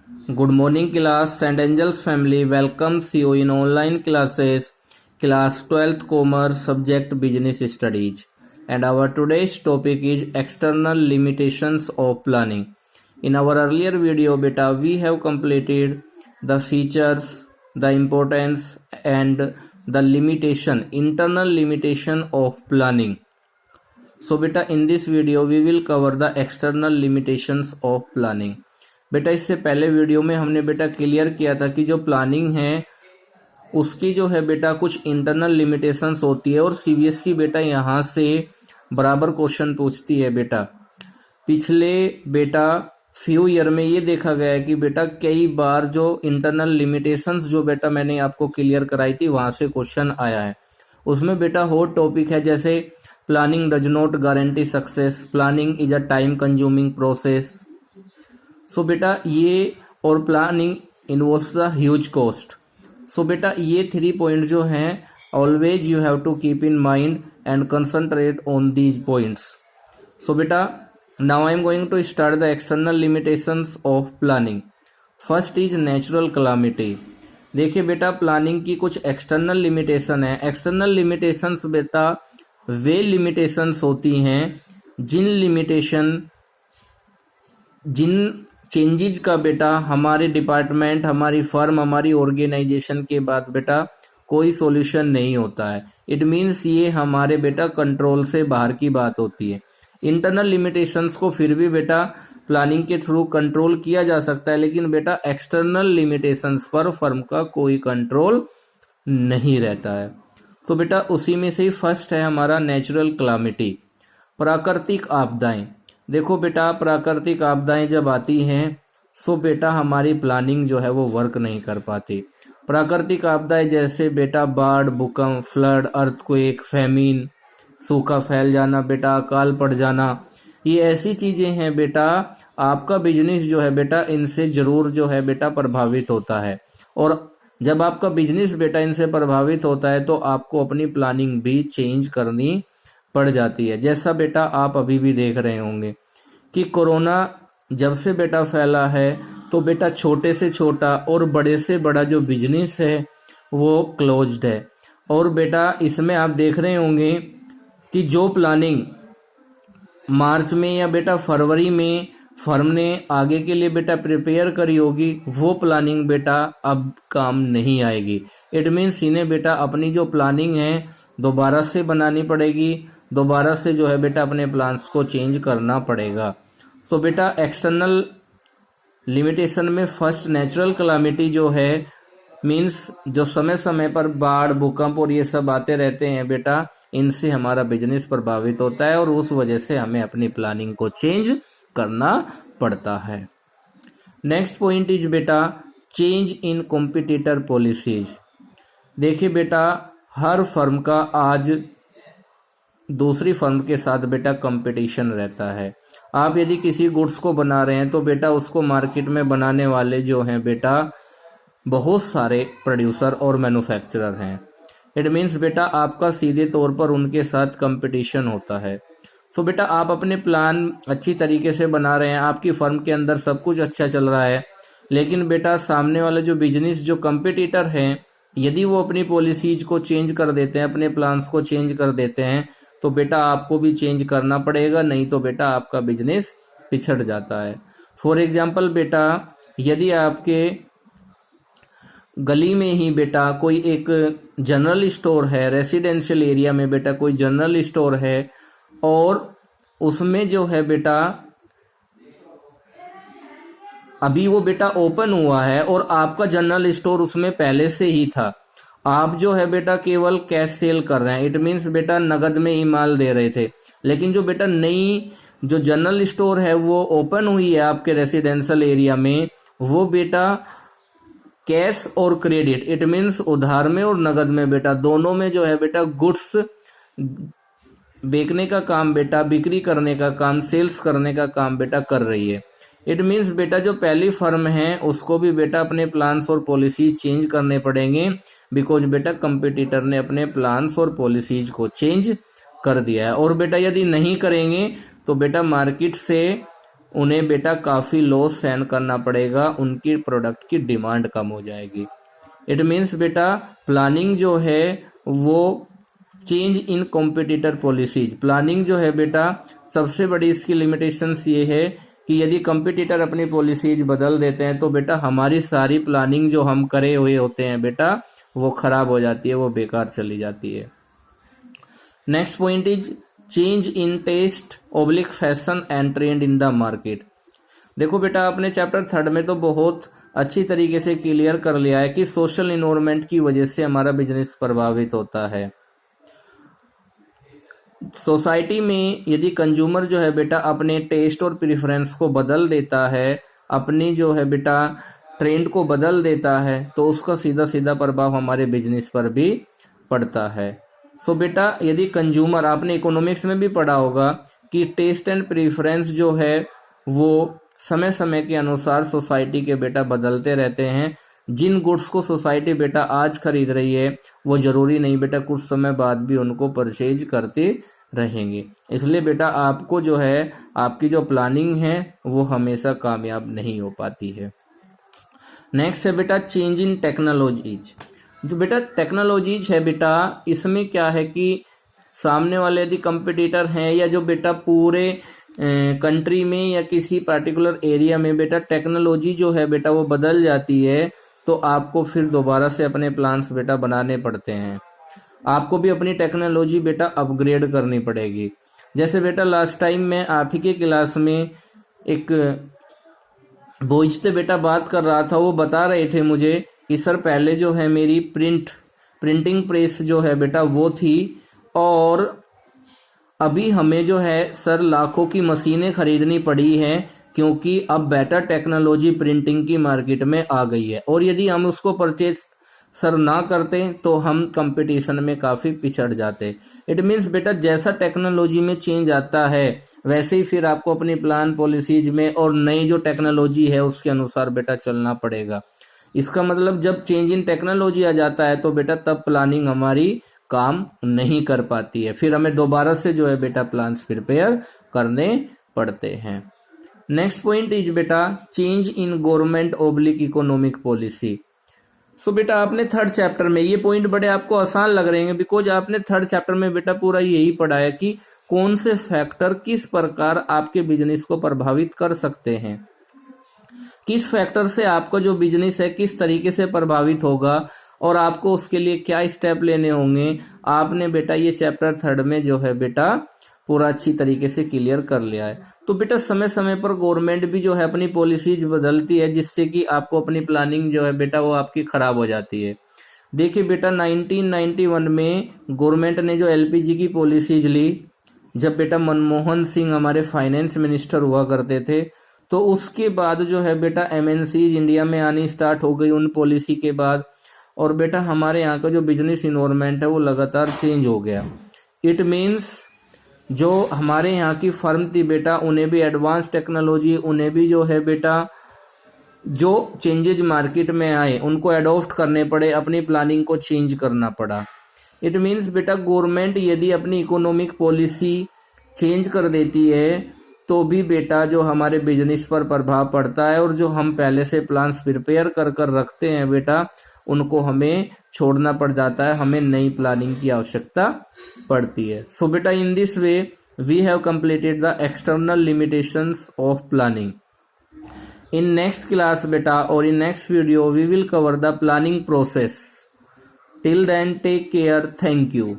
Good morning class. St. Angel's family welcomes you in online classes, class 12th commerce subject business studies. And our today's topic is external limitations of planning. In our earlier video beta we have completed the features, the importance and the internal limitation of planning. So beta in this video we will cover the external limitations of planning. बेटा इससे पहले video में हमने बेटा clear किया था कि जो प्लानिंग है उसकी जो है बेटा कुछ इंटरनल लिमिटेशंस होती है और सीबीएसई बेटा यहाँ से बराबर क्वेश्चन पूछती है बेटा। पिछले बेटा फ्यू ईयर में ये देखा गया है कि बेटा कई बार जो इंटरनल लिमिटेशंस जो बेटा मैंने आपको क्लियर कराई थी वहां से क्वेश्चन आया है। उसमें बेटा हॉट टॉपिक है जैसे planning does not guarantee success, planning is a time consuming process. So बेटा ये और planning involves the huge cost. So बेटा ये 3 पॉइंट जो हैं always you have to keep in mind and concentrate on these points. So बेटा now I am going to start the external limitations of planning. First is natural calamity. देखिए बेटा planning की कुछ external limitation है। External limitations बेटा वे limitations होती हैं जिन changes का बेटा हमारे डिपार्टमेंट, हमारी फर्म, हमारी ऑर्गेनाइजेशन के बाद बेटा कोई सॉल्यूशन नहीं होता है। इट मीन्स ये हमारे बेटा कंट्रोल से बाहर की बात होती है। इंटरनल लिमिटेशंस को फिर भी बेटा प्लानिंग के थ्रू कंट्रोल किया जा सकता है, लेकिन बेटा एक्सटर्नल लिमिटेशंस पर फर्म का कोई कंट्रोल नहीं रहता है। तो बेटा उसी में से ही फर्स्ट है हमारा नेचुरल कैलामिटी, प्राकृतिक आपदाएं। देखो बेटा प्राकृतिक आपदाएं जब आती हैं सो बेटा हमारी प्लानिंग जो है वो वर्क नहीं कर पाती। प्राकृतिक आपदाएं जैसे बेटा बाढ़, भूकंप, फ्लड, अर्थक्वेक, फैमिन, सूखा फैल जाना बेटा, अकाल पड़ जाना, ये ऐसी चीजें हैं बेटा आपका बिजनेस जो है बेटा इनसे जरूर जो है बेटा प्रभावित होता है। और जब आपका बिजनेस बेटा इनसे प्रभावित होता है तो आपको अपनी प्लानिंग भी चेंज करनी पड़ जाती है। जैसा बेटा आप अभी भी देख रहे होंगे कि कोरोना जब से बेटा फैला है तो बेटा छोटे से छोटा और बड़े से बड़ा जो बिजनेस है वो क्लोज्ड है। और बेटा इसमें आप देख रहे होंगे कि जो प्लानिंग मार्च में या बेटा फरवरी में फर्म ने आगे के लिए बेटा प्रिपेयर करी होगी वो प्लानिंग बेटा अब काम नहीं आएगी। इट मीन्स इन्हें बेटा अपनी जो प्लानिंग है दोबारा से बनानी पड़ेगी, दोबारा से जो है बेटा अपने प्लान्स को चेंज करना पड़ेगा। सो बेटा एक्सटर्नल लिमिटेशन में फर्स्ट नेचुरल कैलामिटी जो है मीन्स जो समय समय पर बाढ़, भूकंप और ये सब आते रहते हैं बेटा, इनसे हमारा बिजनेस प्रभावित होता है और उस वजह से हमें अपनी प्लानिंग को चेंज करना पड़ता है। नेक्स्ट पॉइंट इज बेटा चेंज इन कॉम्पिटिटर पॉलिसीज। देखिए बेटा हर फर्म का आज दूसरी फर्म के साथ बेटा कंपटीशन रहता है। आप यदि किसी गुड्स को बना रहे हैं तो बेटा उसको मार्केट में बनाने वाले जो हैं बेटा बहुत सारे प्रोड्यूसर और मैन्युफैक्चरर हैं। इट मीन्स बेटा आपका सीधे तौर पर उनके साथ कंपटीशन होता है। तो बेटा आप अपने प्लान अच्छी तरीके से बना रहे हैं, आपकी फर्म के अंदर सब कुछ अच्छा चल रहा है, लेकिन बेटा सामने वाले जो बिजनेस जो कंपटीटर हैं यदि वो अपनी पॉलिसीज को चेंज कर देते हैं, अपने प्लान्स को चेंज कर देते हैं तो बेटा आपको भी चेंज करना पड़ेगा, नहीं तो बेटा आपका बिजनेस पिछड़ जाता है। फॉर एग्जाम्पल बेटा यदि आपके गली में ही बेटा कोई एक जनरल स्टोर है, रेसिडेंशियल एरिया में बेटा कोई जनरल स्टोर है और उसमें जो है बेटा अभी वो बेटा ओपन हुआ है और आपका जनरल स्टोर उसमें पहले से ही था, आप जो है बेटा केवल कैश सेल कर रहे हैं, इट मीन्स बेटा नगद में ही माल दे रहे थे, लेकिन जो बेटा नई जो जनरल स्टोर है वो ओपन हुई है आपके रेसिडेंशियल एरिया में, वो बेटा कैश और क्रेडिट इट मीन्स उधार में और नगद में बेटा दोनों में जो है बेटा गुड्स बेचने का काम बेटा, बिक्री करने का काम, सेल्स करने का काम बेटा कर रही है। इट मीन्स बेटा जो पहली फर्म है उसको भी बेटा अपने प्लान्स और पॉलिसी चेंज करने पड़ेंगे, बिकॉज बेटा कंपटीटर ने अपने प्लान्स और पॉलिसीज को चेंज कर दिया है। और बेटा यदि नहीं करेंगे तो बेटा मार्केट से उन्हें बेटा काफ़ी लॉस सहन करना पड़ेगा, उनकी प्रोडक्ट की डिमांड कम हो जाएगी। इट मीन्स बेटा प्लानिंग जो है वो change in competitor policies, planning जो है बेटा सबसे बड़ी इसकी लिमिटेशंस ये है कि यदि कंपटीटर अपनी पॉलिसीज बदल देते हैं तो बेटा हमारी सारी प्लानिंग जो हम करे हुए होते हैं बेटा वो खराब हो जाती है, वो बेकार चली जाती है। Next point is change in taste oblique fashion and trend in the market. देखो बेटा आपने चैप्टर 3 में तो बहुत अच्छी तरीके से क्लियर कर लिया है कि सोशल इन्वायरमेंट की वजह से हमारा बिजनेस प्रभावित होता है। सोसाइटी में यदि कंज्यूमर जो है बेटा अपने टेस्ट और प्रेफरेंस को बदल देता है, अपनी जो है बेटा ट्रेंड को बदल देता है, तो उसका सीधा सीधा प्रभाव हमारे बिजनेस पर भी पड़ता है। सो बेटा यदि कंज्यूमर, आपने इकोनॉमिक्स में भी पढ़ा होगा कि टेस्ट एंड प्रेफरेंस जो है वो समय समय के अनुसार सोसाइटी के बेटा बदलते रहते हैं। जिन गुड्स को सोसाइटी बेटा आज खरीद रही है वो जरूरी नहीं बेटा कुछ समय बाद भी उनको परचेज करते रहेंगे। इसलिए बेटा आपको जो है आपकी जो प्लानिंग है वो हमेशा कामयाब नहीं हो पाती है। नेक्स्ट है बेटा चेंज इन टेक्नोलॉजीज। जो बेटा टेक्नोलॉजीज है बेटा इसमें क्या है कि सामने वाले यदि कंपटीटर हैं या जो बेटा पूरे कंट्री में या किसी पर्टिकुलर एरिया में बेटा टेक्नोलॉजी जो है बेटा वो बदल जाती है तो आपको फिर दोबारा से अपने प्लान्स बेटा बनाने पड़ते हैं। आपको भी अपनी टेक्नोलॉजी बेटा अपग्रेड करनी पड़ेगी। जैसे बेटा लास्ट टाइम मैं आप ही के क्लास में एक बॉयज से बेटा बात कर रहा था, वो बता रहे थे मुझे कि सर पहले जो है मेरी प्रिंटिंग प्रेस जो है बेटा वो थी और अभी हमें जो है सर लाखों की मशीनें खरीदनी पड़ी हैं क्योंकि अब बेटर टेक्नोलॉजी प्रिंटिंग की मार्केट में आ गई है और यदि हम उसको परचेज सर ना करते तो हम कंपटीशन में काफ़ी पिछड़ जाते। इट मीन्स बेटा जैसा टेक्नोलॉजी में चेंज आता है वैसे ही फिर आपको अपनी प्लान पॉलिसीज में और नई जो टेक्नोलॉजी है उसके अनुसार बेटा चलना पड़ेगा। इसका मतलब जब चेंज इन टेक्नोलॉजी आ जाता है तो बेटा तब प्लानिंग हमारी काम नहीं कर पाती है, फिर हमें दोबारा से जो है बेटा प्लान्स प्रिपेयर करने पड़ते हैं। नेक्स्ट पॉइंट इज बेटा change in government oblique economic policy. So बेटा आपने 3rd चैप्टर में ये पॉइंट बड़े आपको आसान लग रहे हैं बिकॉज आपने 3rd चैप्टर में बेटा पूरा यही पढ़ा है कि कौन से फैक्टर किस प्रकार आपके बिजनेस को प्रभावित कर सकते हैं, किस फैक्टर से आपका जो बिजनेस है किस तरीके से प्रभावित होगा और आपको उसके लिए क्या स्टेप लेने होंगे। आपने बेटा ये चैप्टर 3rd में जो है बेटा पूरा अच्छी तरीके से क्लियर कर लिया है। तो बेटा समय समय पर गवर्नमेंट भी जो है अपनी पॉलिसीज बदलती है जिससे कि आपको अपनी प्लानिंग जो है बेटा वो आपकी खराब हो जाती है। देखिए बेटा 1991 में गवर्नमेंट ने जो एलपीजी की पॉलिसीज ली, जब बेटा मनमोहन सिंह हमारे फाइनेंस मिनिस्टर हुआ करते थे, तो उसके बाद जो है बेटा एमएनसीज इंडिया में आनी स्टार्ट हो गई उन पॉलिसी के बाद, और बेटा हमारे यहाँ का जो बिजनेस इन्वायरमेंट है वो लगातार चेंज हो गया। इट मीन्स जो हमारे यहाँ की फर्म थी बेटा उन्हें भी एडवांस टेक्नोलॉजी, उन्हें भी जो है बेटा जो चेंजेज मार्केट में आए उनको एडॉप्ट करने पड़े, अपनी प्लानिंग को चेंज करना पड़ा। इट मीन्स बेटा गवर्नमेंट यदि अपनी इकोनॉमिक पॉलिसी चेंज कर देती है तो भी बेटा जो हमारे बिजनेस पर प्रभाव पड़ता है और जो हम पहले से प्लान्स प्रिपेयर कर कर रखते हैं बेटा उनको हमें छोड़ना पड़ जाता है, हमें नई प्लानिंग की आवश्यकता पड़ती है। सो बेटा in this way we have completed the external limitations of planning. In next class बेटा और in next video we will cover the planning process. Till then take care, thank you.